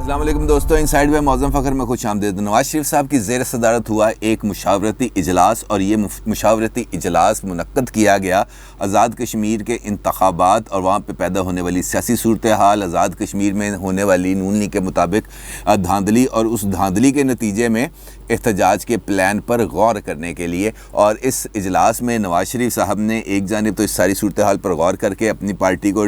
السلام علیکم دوستو، انسائیڈ میں معظم فخر میں خوش آمدید۔ نواز شریف صاحب کی زیر صدارت ہوا ایک مشاورتی اجلاس، اور یہ مشاورتی اجلاس منعقد کیا گیا آزاد کشمیر کے انتخابات اور وہاں پہ پیدا ہونے والی سیاسی صورتحال، آزاد کشمیر میں ہونے والی نون لیگ کے مطابق دھاندلی، اور اس دھاندلی کے نتیجے میں احتجاج کے پلان پر غور کرنے کے لیے۔ اور اس اجلاس میں نواز شریف صاحب نے ایک جانب تو اس ساری صورتحال پر غور کر کے اپنی پارٹی کو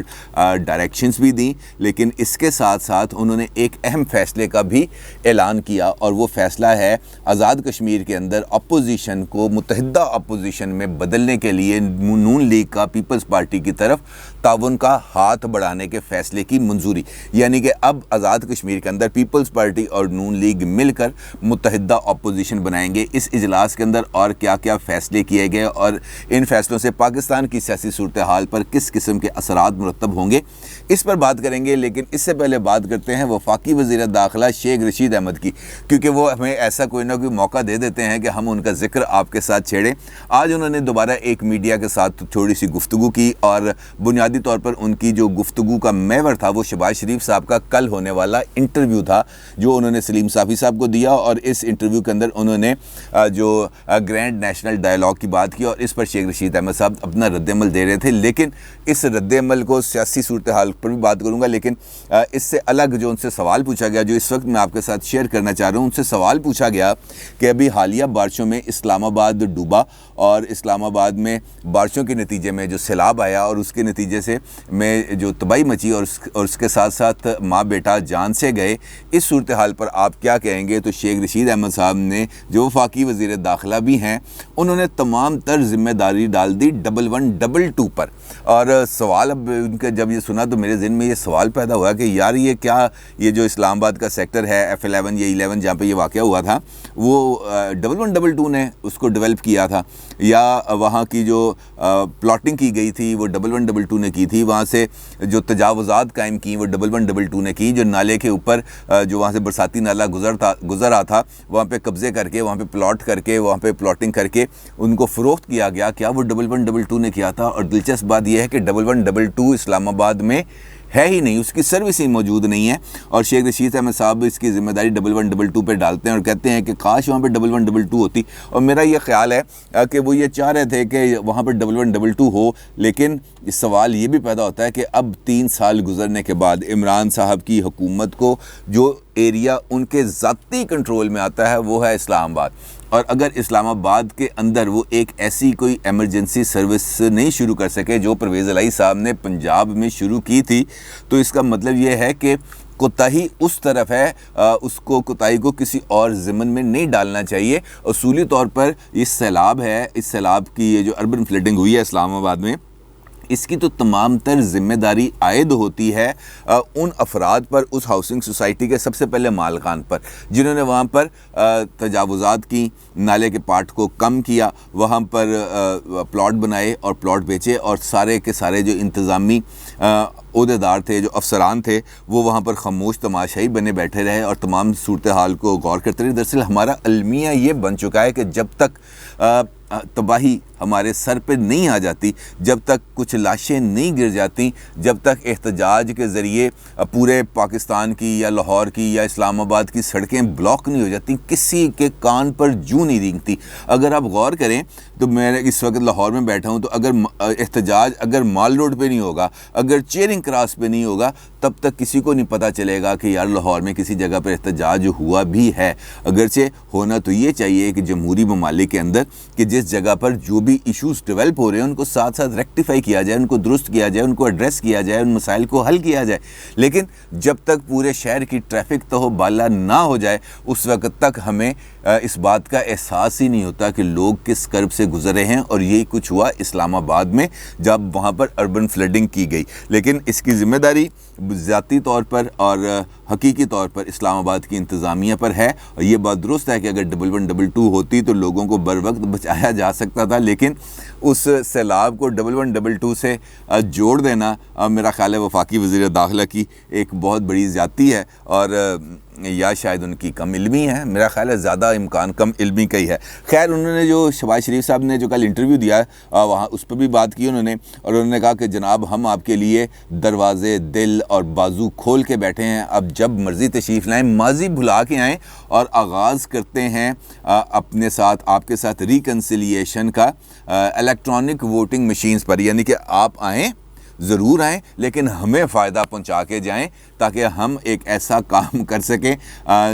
ڈائریکشنز بھی دیں، لیکن اس کے ساتھ ساتھ انہوں نے ایک اہم فیصلے کا بھی اعلان کیا، اور وہ فیصلہ ہے آزاد کشمیر کے اندر اپوزیشن کو متحدہ اپوزیشن میں بدلنے کے لیے نون لیگ کا پیپلز پارٹی کی طرف تعاون کا ہاتھ بڑھانے کے فیصلے کی منظوری۔ یعنی کہ اب آزاد کشمیر کے اندر پیپلز پارٹی اور نون لیگ مل کر متحدہ اپوزیشن بنائیں گے۔ اس اجلاس کے اندر اور کیا کیا فیصلے کیے گئے اور ان فیصلوں سے پاکستان کی سیاسی صورتحال پر کس قسم کے اثرات مرتب ہوں گے، اس پر بات کریں گے۔ لیکن اس سے پہلے بات کرتے ہیں وفاقی وزیر داخلہ شیخ رشید احمد کی، کیونکہ وہ ہمیں ایسا کوئی نہ کوئی موقع دے دیتے ہیں کہ ہم ان کا ذکر آپ کے ساتھ چھیڑیں۔ آج انہوں نے دوبارہ ایک میڈیا کے ساتھ تھوڑی سی گفتگو کی، اور بنیادی طور پر ان کی جو گفتگو کا محور تھا وہ شہباز شریف صاحب کا کل ہونے والا انٹرویو تھا جو انہوں نے سلیم صافی صاحب کو دیا، اور اس انٹرویو کے اندر انہوں نے جو گرینڈ نیشنل ڈائیلاگ کی بات کی، اور اس پر شیخ رشید احمد صاحب اپنا رد عمل دے رہے تھے۔ لیکن اس رد عمل کو سیاسی صورتحال پر بھی بات کروں گا، لیکن اس سے الگ جو ان سے سوال پوچھا گیا، جو اس وقت میں آپ کے ساتھ شیئر کرنا چاہ رہا ہوں، ان سے سوال پوچھا گیا کہ ابھی حالیہ بارشوں میں اسلام آباد ڈوبا، اور اسلام آباد میں بارشوں کے نتیجے میں جو سیلاب آیا اور اس کے نتیجے سے میں جو تباہی مچی اور اس کے ساتھ ساتھ ماں بیٹا جان سے گئے، اس صورتحال پر آپ کیا کہیں گے؟ تو شیخ رشید احمد صاحب نے، جو وفاقی وزیر داخلہ بھی ہیں، انہوں نے تمام تر ذمہ داری ڈال دی 1122 پر۔ اور سوال اب ان کا جب یہ سنا تو میرے ذہن میں یہ سوال پیدا ہوا کہ یار یہ کیا، یہ جو اسلام آباد کا سیکٹر ہے F11 یا 11 جہاں پہ یہ واقعہ ہوا تھا، وہ 1122 نے اس کو ڈیولپ کیا تھا، یا وہاں کی جو پلاٹنگ کی گئی تھی وہ 1122 نے کی تھی، وہاں سے جو تجاوزات قائم کی وہ 1122 نے کی، جو نالے کے اوپر جو وہاں سے برساتی نالا گزر رہا تھا وہاں پہ قبضے کر کے، وہاں پہ پلاٹ کر کے، وہاں پہ پلاٹنگ کر کے ان کو فروخت کیا گیا، کیا وہ 1122 نے کیا تھا؟ اور دلچسپ بات یہ ہے کہ 1122 اسلام آباد میں ہے ہی نہیں، اس کی سروس ہی موجود نہیں ہے، اور شیخ رشید احمد صاحب اس کی ذمہ داری 1122 پہ ڈالتے ہیں اور کہتے ہیں کہ کاش وہاں پہ 1122 ہوتی۔ اور میرا یہ خیال ہے کہ وہ یہ چاہ رہے تھے کہ وہاں پہ 1122 ہو، لیکن سوال یہ بھی پیدا ہوتا ہے کہ اب 3 سال گزرنے کے بعد عمران صاحب کی حکومت کو جو ایریا ان کے ذاتی کنٹرول میں آتا ہے وہ ہے اسلام آباد، اور اگر اسلام آباد کے اندر وہ ایک ایسی کوئی ایمرجنسی سروس نہیں شروع کر سکے جو پرویز الہی صاحب نے پنجاب میں شروع کی تھی، تو اس کا مطلب یہ ہے کہ کوتاہی اس طرف ہے، اس کو کوتاہی کو کسی اور ضمن میں نہیں ڈالنا چاہیے۔ اصولی طور پر یہ سیلاب ہے، اس سیلاب کی یہ جو اربن فلڈنگ ہوئی ہے اسلام آباد میں، اس کی تو تمام تر ذمہ داری عائد ہوتی ہے ان افراد پر، اس ہاؤسنگ سوسائٹی کے سب سے پہلے مالکان پر، جنہوں نے وہاں پر تجاوزات کی، نالے کے پارٹ کو کم کیا، وہاں پر پلاٹ بنائے اور پلاٹ بیچے، اور سارے کے سارے جو انتظامی عہدیدار تھے، جو افسران تھے، وہ وہاں پر خاموش تماشائی بنے بیٹھے رہے اور تمام صورتحال کو غور کرتے رہے۔ دراصل ہمارا المیہ یہ بن چکا ہے کہ جب تک تباہی ہمارے سر پہ نہیں آ جاتی، جب تک کچھ لاشیں نہیں گر جاتی، جب تک احتجاج کے ذریعے پورے پاکستان کی یا لاہور کی یا اسلام آباد کی سڑکیں بلاک نہیں ہو جاتی، کسی کے کان پر جوں نہیں رینگتی۔ اگر آپ غور کریں تو میں اس وقت لاہور میں بیٹھا ہوں، تو اگر احتجاج اگر مال روڈ پہ نہیں ہوگا، اگر چیرنگ کراس پہ نہیں ہوگا، تب تک کسی کو نہیں پتہ چلے گا کہ یار لاہور میں کسی جگہ پر احتجاج ہوا بھی ہے۔ اگرچہ ہونا تو یہ چاہیے کہ جمہوری ممالک کے اندر کہ جس جگہ پر جو بھی ایشوز ڈیولپ ہو رہے ہیں ان کو ساتھ ساتھ ریکٹیفائی کیا جائے، ان کو درست کیا جائے، ان کو ایڈریس کیا جائے، ان مسائل کو حل کیا جائے، لیکن جب تک پورے شہر کی ٹریفک تو بالا نہ ہو جائے اس وقت تک ہمیں اس بات کا احساس ہی نہیں ہوتا کہ لوگ کس کرب سے گزر رہے ہیں۔ اور یہی کچھ ہوا اسلام آباد میں جب وہاں پر اربن فلڈنگ کی گئی، لیکن اس کی ذمہ داری ذاتی طور پر اور حقیقی طور پر اسلام آباد کی انتظامیہ پر ہے۔ اور یہ بات درست ہے کہ اگر 1122 ہوتی تو لوگوں کو بر وقت بچایا جا سکتا تھا، لیکن اس سیلاب کو 1122 سے جوڑ دینا میرا خیال ہے وفاقی وزیر داخلہ کی ایک بہت بڑی زیادتی ہے، اور یا شاید ان کی کم علمی ہے. میرا خیال ہے زیادہ امکان کم علمی کا ہی ہے. خیر انہوں نے جو شہباز شریف صاحب نے جو کل انٹرویو دیا ہے وہاں اس پہ بھی بات کی انہوں نے, اور انہوں نے کہا کہ جناب ہم آپ کے لیے دروازے دل اور بازو کھول کے بیٹھے ہیں, اب جب مرضی تشریف لائیں, ماضی بھلا کے آئیں اور آغاز کرتے ہیں اپنے ساتھ آپ کے ساتھ ریکنسیلیشن کا الیکٹرانک ووٹنگ مشینز پر. یعنی کہ آپ آئیں, ضرور آئیں, لیکن ہمیں فائدہ پہنچا کے جائیں تاکہ ہم ایک ایسا کام کر سکیں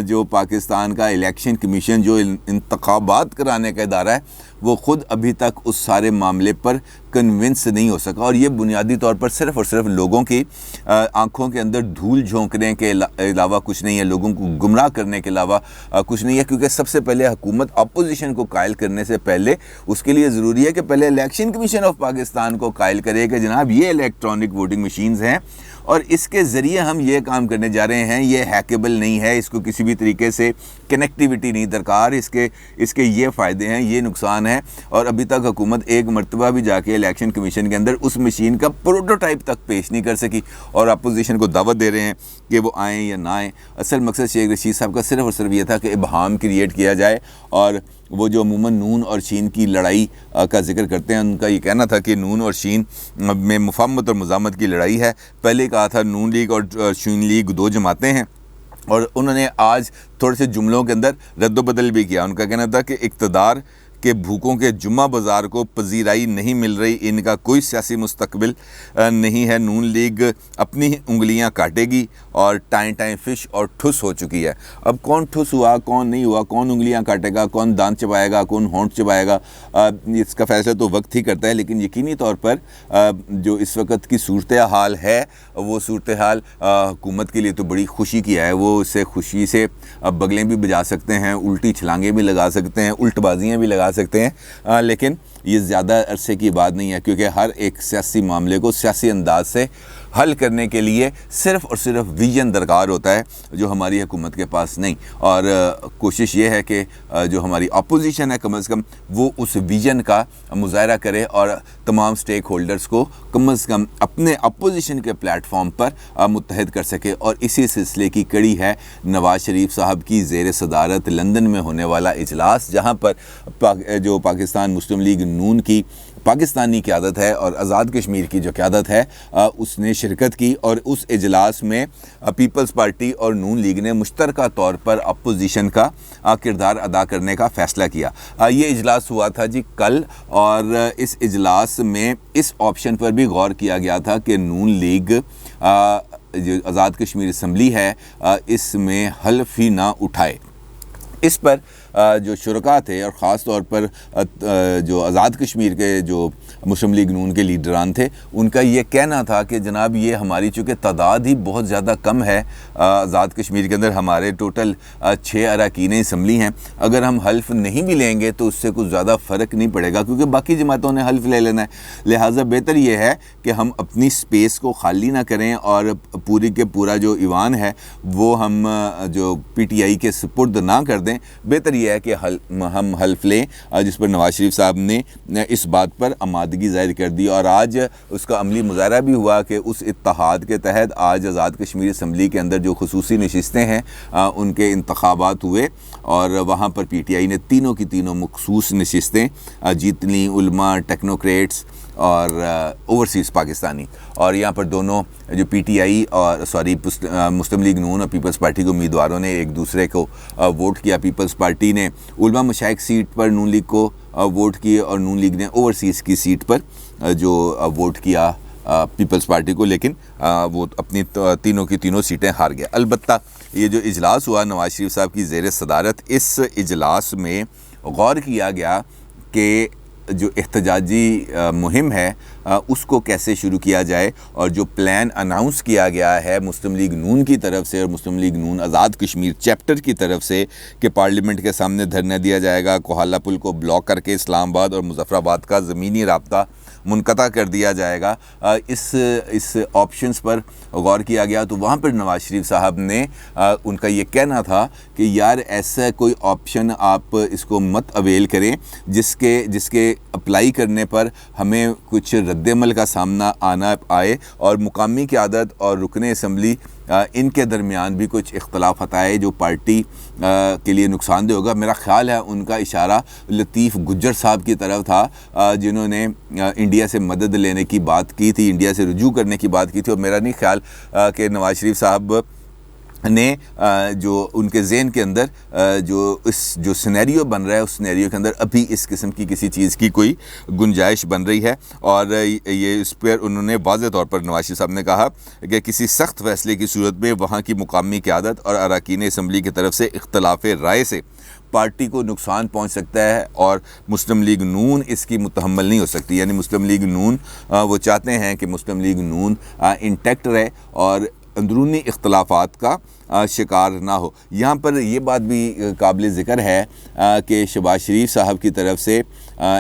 جو پاکستان کا الیکشن کمیشن جو انتخابات کرانے کا ادارہ ہے وہ خود ابھی تک اس سارے معاملے پر کنونس نہیں ہو سکا. اور یہ بنیادی طور پر صرف اور صرف لوگوں کی آنکھوں کے اندر دھول جھونکنے کے علاوہ کچھ نہیں ہے, لوگوں کو گمراہ کرنے کے علاوہ کچھ نہیں ہے. کیونکہ سب سے پہلے حکومت اپوزیشن کو قائل کرنے سے پہلے اس کے لیے ضروری ہے کہ پہلے الیکشن کمیشن آف پاکستان کو قائل کرے کہ جناب یہ الیکٹرانک ووٹنگ مشینز ہیں اور اس کے ذریعے ہم یہ کام کرنے جا رہے ہیں, یہ ہیکیبل نہیں ہے, اس کو کسی بھی طریقے سے کنیکٹیوٹی نہیں درکار, اس کے یہ فائدے ہیں, یہ نقصان ہے. اور ابھی تک حکومت ایک مرتبہ بھی جا کے الیکشن کمیشن کے اندر اس مشین کا پروٹوٹائپ تک پیش نہیں کر سکی, اور اپوزیشن کو دعوت دے رہے ہیں کہ وہ آئیں یا نہ آئیں. اصل مقصد شیخ رشید صاحب کا صرف اور صرف یہ تھا کہ ابہام کریٹ کیا جائے, اور وہ جو عموماً نون اور شین کی لڑائی کا ذکر کرتے ہیں, ان کا یہ کہنا تھا کہ نون اور شین میں مفاہمت اور مزاحمت کی لڑائی ہے. پہلے کہا تھا نون لیگ اور شین لیگ دو جماعتیں ہیں, اور انہوں نے آج تھوڑے سے جملوں کے اندر رد و بدل بھی کیا. ان کا کہنا تھا کہ اقتدار کہ بھوکوں کے جمعہ بازار کو پذیرائی نہیں مل رہی, ان کا کوئی سیاسی مستقبل نہیں ہے. نون لیگ اپنی انگلیاں کاٹے گی اور ٹائیں ٹائیں فش اور ٹھس ہو چکی ہے. اب کون ٹھس ہوا, کون نہیں ہوا, کون انگلیاں کاٹے گا, کون دانت چبائے گا, کون ہونٹ چبائے گا, اس کا فیصلہ تو وقت ہی کرتا ہے. لیکن یقینی طور پر جو اس وقت کی صورتحال ہے وہ صورتحال حکومت کے لیے تو بڑی خوشی کی ہے. وہ اس سے خوشی سے بغلیں بھی بجا سکتے ہیں, الٹی چھلانگیں بھی لگا سکتے ہیں, الٹ بازیاں بھی لگا سکتے ہیں, لیکن یہ زیادہ عرصے کی بات نہیں ہے, کیونکہ ہر ایک سیاسی معاملے کو سیاسی انداز سے حل کرنے کے لیے صرف اور صرف ویژن درکار ہوتا ہے, جو ہماری حکومت کے پاس نہیں. اور کوشش یہ ہے کہ جو ہماری اپوزیشن ہے کم از کم وہ اس ویژن کا مظاہرہ کرے اور تمام سٹیک ہولڈرز کو کم از کم اپنے اپوزیشن کے پلیٹ فارم پر متحد کر سکے. اور اسی سلسلے کی کڑی ہے نواز شریف صاحب کی زیر صدارت لندن میں ہونے والا اجلاس, جہاں پر جو پاکستان مسلم لیگ نون کی پاکستانی قیادت ہے اور آزاد کشمیر کی جو قیادت ہے اس نے شرکت کی. اور اس اجلاس میں پیپلز پارٹی اور نون لیگ نے مشترکہ طور پر اپوزیشن کا کردار ادا کرنے کا فیصلہ کیا. یہ اجلاس ہوا تھا جی کل, اور اس اجلاس میں اس آپشن پر بھی غور کیا گیا تھا کہ نون لیگ جو آزاد کشمیر اسمبلی ہے اس میں حلف ہی نہ اٹھائے. اس پر جو شرکاء تھے اور خاص طور پر جو آزاد کشمیر کے جو مسلم لیگ نون کے لیڈران تھے, ان کا یہ کہنا تھا کہ جناب یہ ہماری چونکہ تعداد ہی بہت زیادہ کم ہے آزاد کشمیر کے اندر, ہمارے ٹوٹل 6 اراکین اسمبلی ہیں, اگر ہم حلف نہیں بھی لیں گے تو اس سے کچھ زیادہ فرق نہیں پڑے گا, کیونکہ باقی جماعتوں نے حلف لے لینا ہے. لہٰذا بہتر یہ ہے کہ ہم اپنی سپیس کو خالی نہ کریں اور پوری کے پورا جو ایوان ہے وہ ہم جو پی ٹی آئی کے سپرد نہ کر دیں. بہتر یہ ہے کہ ہم حلف لیں, جس پر نواز شریف صاحب نے اس بات پر آمادگی ظاہر کر دی. اور آج اس کا عملی مظاہرہ بھی ہوا کہ اس اتحاد کے تحت آج آزاد کشمیر اسمبلی کے اندر جو خصوصی نشستیں ہیں ان کے انتخابات ہوئے, اور وہاں پر پی ٹی آئی نے تینوں کی تینوں مخصوص نشستیں جیت لیں, علماء, ٹیکنوکریٹس اور اوورسیز پاکستانی. اور یہاں پر دونوں جو پی ٹی آئی اور مسلم لیگ نون اور پیپلز پارٹی کے امیدواروں نے ایک دوسرے کو ووٹ کیا. پیپلز پارٹی نے علماء مشائخ سیٹ پر نون لیگ کو ووٹ کیے, اور نون لیگ نے اوورسیز کی سیٹ پر جو ووٹ کیا پیپلز پارٹی کو, لیکن وہ اپنی تینوں کی تینوں سیٹیں ہار گیا. البتہ یہ جو اجلاس ہوا نواز شریف صاحب کی زیر صدارت, اس اجلاس میں غور کیا گیا کہ جو احتجاجی مہم ہے اس کو کیسے شروع کیا جائے, اور جو پلان اناؤنس کیا گیا ہے مسلم لیگ نون کی طرف سے اور مسلم لیگ نون آزاد کشمیر چیپٹر کی طرف سے کہ پارلیمنٹ کے سامنے دھرنا دیا جائے گا, کوہالہ پل کو بلاک کر کے اسلام آباد اور مظفر آباد کا زمینی رابطہ منقطع کر دیا جائے گا, اس آپشنز پر غور کیا گیا. تو وہاں پر نواز شریف صاحب نے ان کا یہ کہنا تھا کہ یار ایسا کوئی آپشن آپ اس کو مت اویل کریں جس کے اپلائی کرنے پر ہمیں کچھ رد عمل کا سامنا آنا آئے, اور مقامی قیادت اور رکن اسمبلی ان کے درمیان بھی کچھ اختلافات آئے جو پارٹی کے لیے نقصان دہ ہوگا. میرا خیال ہے ان کا اشارہ لطیف گجر صاحب کی طرف تھا جنہوں نے انڈیا سے مدد لینے کی بات کی تھی, انڈیا سے رجوع کرنے کی بات کی تھی, اور میرا نہیں خیال کہ نواز شریف صاحب نے جو ان کے ذہن کے اندر جو سینیریو بن رہا ہے اس سینیریو کے اندر ابھی اس قسم کی کسی چیز کی کوئی گنجائش بن رہی ہے. اور یہ اس پر انہوں نے واضح طور پر نواز شریف صاحب نے کہا کہ کسی سخت فیصلے کی صورت میں وہاں کی مقامی قیادت اور اراکین اسمبلی کی طرف سے اختلاف رائے سے پارٹی کو نقصان پہنچ سکتا ہے اور مسلم لیگ نون اس کی متحمل نہیں ہو سکتی. یعنی مسلم لیگ نون وہ چاہتے ہیں کہ مسلم لیگ نون انٹیکٹ رہے اور اندرونی اختلافات کا شکار نہ ہو. یہاں پر یہ بات بھی قابل ذکر ہے کہ شہباز شریف صاحب کی طرف سے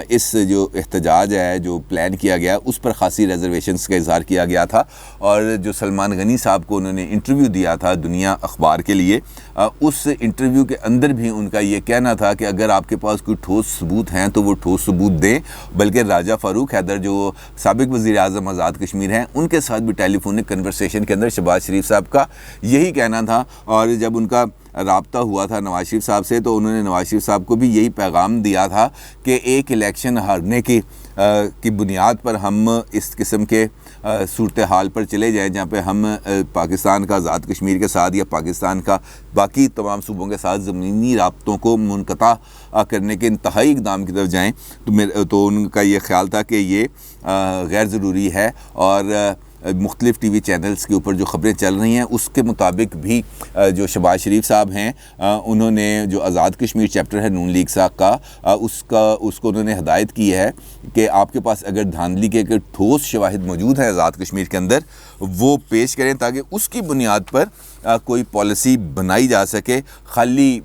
اس جو احتجاج ہے جو پلان کیا گیا اس پر خاصی ریزرویشنز کا اظہار کیا گیا تھا, اور جو سلمان غنی صاحب کو انہوں نے انٹرویو دیا تھا دنیا اخبار کے لیے, اس انٹرویو کے اندر بھی ان کا یہ کہنا تھا کہ اگر آپ کے پاس کوئی ٹھوس ثبوت ہیں تو وہ ٹھوس ثبوت دیں. بلکہ راجہ فاروق حیدر جو سابق وزیر اعظم آزاد کشمیر ہیں ان کے ساتھ بھی ٹیلی فونک کنورسیشن کے اندر شہباز شریف صاحب کا یہی کہنا تھا, اور جب ان کا رابطہ ہوا تھا نواز شریف صاحب سے تو انہوں نے نواز شریف صاحب کو بھی یہی پیغام دیا تھا کہ ایک الیکشن ہارنے کی بنیاد پر ہم اس قسم کے صورتحال پر چلے جائیں جہاں پہ ہم پاکستان کا آزاد کشمیر کے ساتھ یا پاکستان کا باقی تمام صوبوں کے ساتھ زمینی رابطوں کو منقطع کرنے کے انتہائی اقدام کی طرف جائیں تو ان کا یہ خیال تھا کہ یہ غیر ضروری ہے. اور مختلف ٹی وی چینلز کے اوپر جو خبریں چل رہی ہیں اس کے مطابق بھی جو شہباز شریف صاحب ہیں انہوں نے جو آزاد کشمیر چیپٹر ہے نون لیگ صاحب کا اس کو انہوں نے ہدایت کی ہے کہ آپ کے پاس اگر دھاندلی کے ٹھوس شواہد موجود ہیں آزاد کشمیر کے اندر وہ پیش کریں تاکہ اس کی بنیاد پر کوئی پالیسی بنائی جا سکے. خالی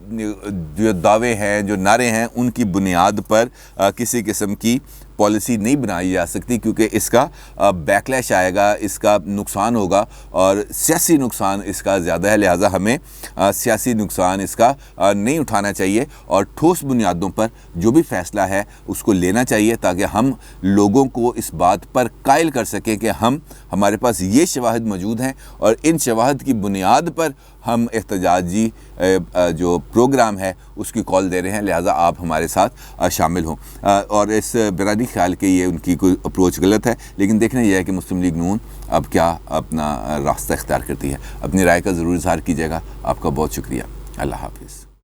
جو دعوے ہیں جو نعرے ہیں ان کی بنیاد پر کسی قسم کی پالیسی نہیں بنائی جا سکتی, کیونکہ اس کا بیکلیش آئے گا, اس کا نقصان ہوگا اور سیاسی نقصان اس کا زیادہ ہے. لہٰذا ہمیں سیاسی نقصان اس کا نہیں اٹھانا چاہیے اور ٹھوس بنیادوں پر جو بھی فیصلہ ہے اس کو لینا چاہیے تاکہ ہم لوگوں کو اس بات پر قائل کر سکیں کہ ہمارے پاس یہ شواہد موجود ہیں اور ان شواہد کی بنیاد پر ہم احتجاجی جو پروگرام ہے اس کی کال دے رہے ہیں, لہٰذا آپ ہمارے ساتھ شامل ہوں. اور اس میرا نہیں خیال کہ یہ ان کی کوئی اپروچ غلط ہے, لیکن دیکھنا یہ ہے کہ مسلم لیگ نون اب کیا اپنا راستہ اختیار کرتی ہے. اپنی رائے کا ضرور اظہار کیجیے گا. آپ کا بہت شکریہ. اللہ حافظ.